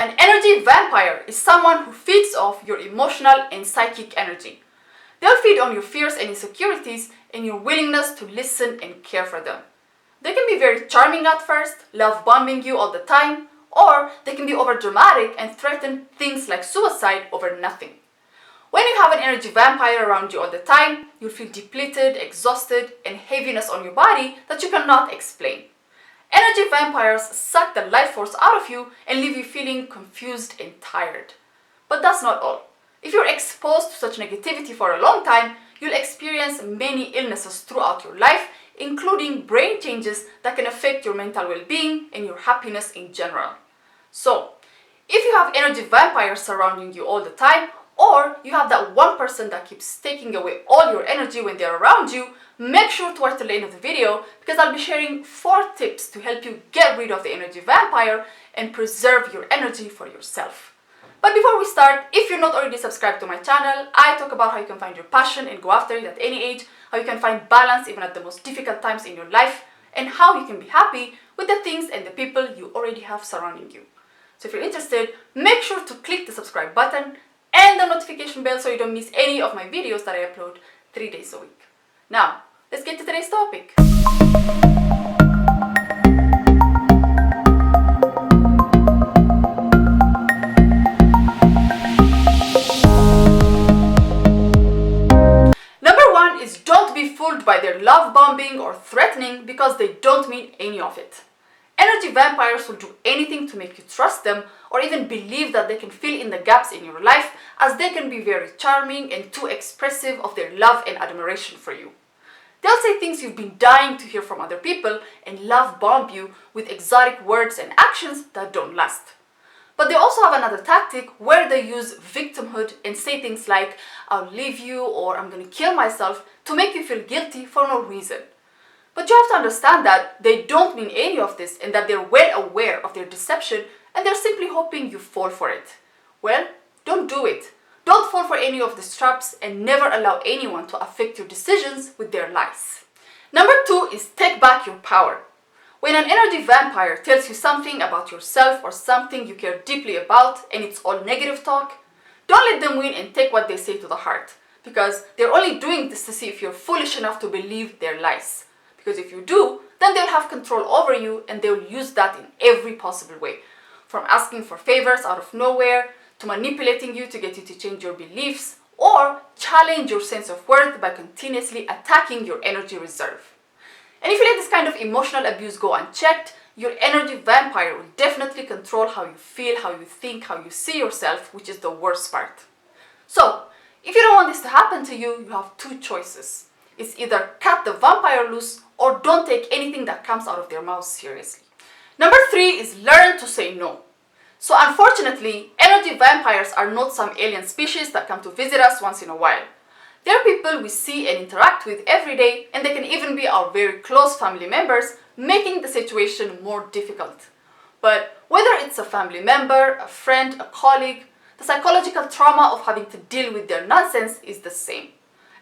An energy vampire is someone who feeds off your emotional and psychic energy. They'll feed on your fears and insecurities and your willingness to listen and care for them. They can be very charming at first, love bombing you all the time, or they can be overdramatic and threaten things like suicide over nothing. When you have an energy vampire around you all the time, you'll feel depleted, exhausted, and heaviness on your body that you cannot explain. Energy vampires suck the life force out of you and leave you feeling confused and tired. But that's not all. If you're exposed to such negativity for a long time, you'll experience many illnesses throughout your life, including brain changes that can affect your mental well-being and your happiness in general. So, if you have energy vampires surrounding you all the time, or you have that one person that keeps taking away all your energy when they're around you, make sure to watch till the end of the video because I'll be sharing 4 tips to help you get rid of the energy vampire and preserve your energy for yourself. But before we start, if you're not already subscribed to my channel, I talk about how you can find your passion and go after it at any age, how you can find balance even at the most difficult times in your life, and how you can be happy with the things and the people you already have surrounding you. So if you're interested, make sure to click the subscribe button and the notification bell so you don't miss any of my videos that I upload 3 days a week. Now, let's get to today's topic. Number 1 is don't be fooled by their love bombing or threatening because they don't mean any of it. Energy vampires will do anything to make you trust them or even believe that they can fill in the gaps in your life, as they can be very charming and too expressive of their love and admiration for you. They'll say things you've been dying to hear from other people and love bomb you with exotic words and actions that don't last. But they also have another tactic where they use victimhood and say things like, "I'll leave you" or "I'm gonna kill myself" to make you feel guilty for no reason. But you have to understand that they don't mean any of this and that they're well aware of their deception and they're simply hoping you fall for it. Well, don't do it. Don't fall for any of these traps and never allow anyone to affect your decisions with their lies. Number 2 is take back your power. When an energy vampire tells you something about yourself or something you care deeply about and it's all negative talk, don't let them win and take what they say to the heart, because they're only doing this to see if you're foolish enough to believe their lies. Because if you do, then they'll have control over you and they'll use that in every possible way. From asking for favors out of nowhere, to manipulating you to get you to change your beliefs, or challenge your sense of worth by continuously attacking your energy reserve. And if you let this kind of emotional abuse go unchecked, your energy vampire will definitely control how you feel, how you think, how you see yourself, which is the worst part. So, if you don't want this to happen to you, you have 2 choices. It's either cut the vampire loose or don't take anything that comes out of their mouths seriously. Number 3 is learn to say no. So unfortunately, energy vampires are not some alien species that come to visit us once in a while. They're people we see and interact with every day, and they can even be our very close family members, making the situation more difficult. But whether it's a family member, a friend, a colleague, the psychological trauma of having to deal with their nonsense is the same.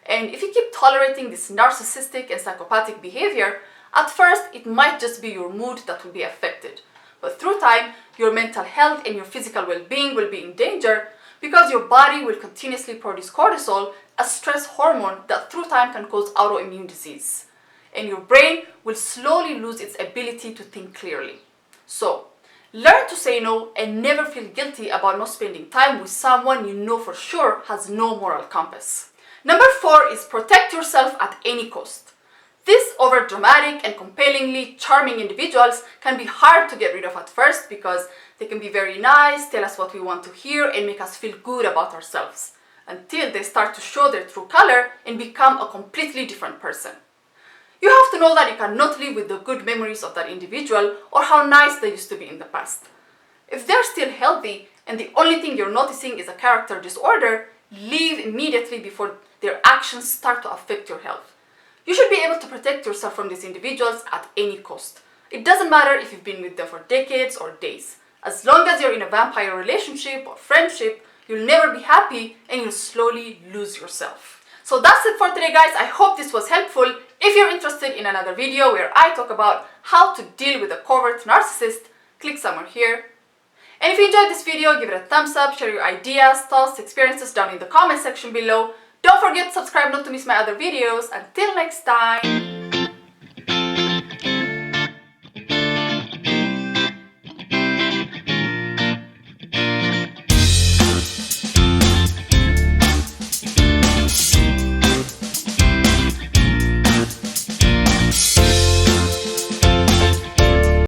And if you keep tolerating this narcissistic and psychopathic behavior, at first it might just be your mood that will be affected. But through time, your mental health and your physical well-being will be in danger because your body will continuously produce cortisol, a stress hormone that through time can cause autoimmune disease. And your brain will slowly lose its ability to think clearly. So, learn to say no and never feel guilty about not spending time with someone you know for sure has no moral compass. Number 4 is protect yourself at any cost. These overdramatic and compellingly charming individuals can be hard to get rid of at first because they can be very nice, tell us what we want to hear, and make us feel good about ourselves, until they start to show their true color and become a completely different person. You have to know that you cannot live with the good memories of that individual or how nice they used to be in the past. If they're still healthy and the only thing you're noticing is a character disorder, leave immediately before their actions start to affect your health. You should be able to protect yourself from these individuals at any cost. It doesn't matter if you've been with them for decades or days. As long as you're in a vampire relationship or friendship, you'll never be happy and you'll slowly lose yourself. So that's it for today, guys. I hope this was helpful. If you're interested in another video where I talk about how to deal with a covert narcissist, click somewhere here. And if you enjoyed this video, give it a thumbs up, share your ideas, thoughts, experiences down in the comment section below. Don't forget to subscribe not to miss my other videos. Until next time.